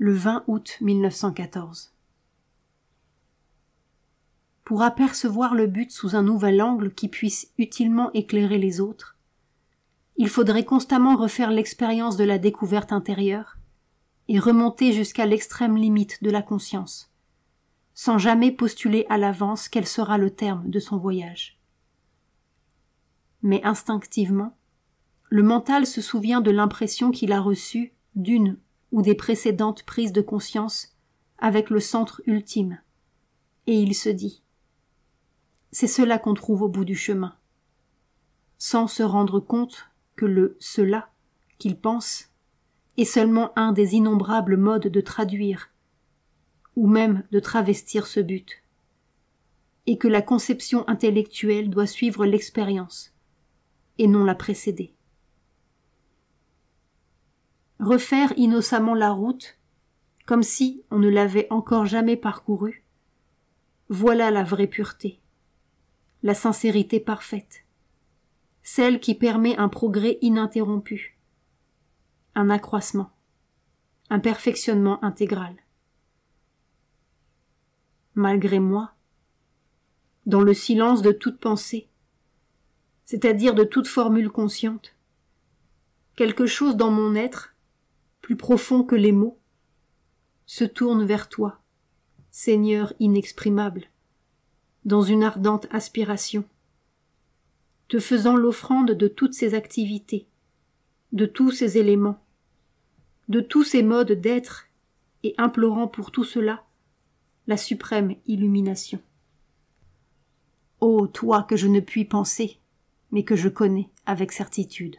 le 20 août 1914. Pour apercevoir le but sous un nouvel angle qui puisse utilement éclairer les autres, il faudrait constamment refaire l'expérience de la découverte intérieure et remonter jusqu'à l'extrême limite de la conscience, sans jamais postuler à l'avance quel sera le terme de son voyage. Mais instinctivement, le mental se souvient de l'impression qu'il a reçue d'une ou des précédentes prises de conscience avec le centre ultime, et il se dit « c'est cela qu'on trouve au bout du chemin », sans se rendre compte que le « cela » qu'il pense est seulement un des innombrables modes de traduire ou même de travestir ce but, et que la conception intellectuelle doit suivre l'expérience et non la précéder. Refaire innocemment la route, comme si on ne l'avait encore jamais parcourue, voilà la vraie pureté, la sincérité parfaite, celle qui permet un progrès ininterrompu, un accroissement, un perfectionnement intégral. Malgré moi, dans le silence de toute pensée, c'est-à-dire de toute formule consciente, quelque chose dans mon être, plus profond que les mots, se tourne vers toi, Seigneur inexprimable, dans une ardente aspiration, te faisant l'offrande de toutes ces activités, de tous ces éléments, de tous ces modes d'être et implorant pour tout cela la suprême illumination. Ô toi que je ne puis penser, mais que je connais avec certitude.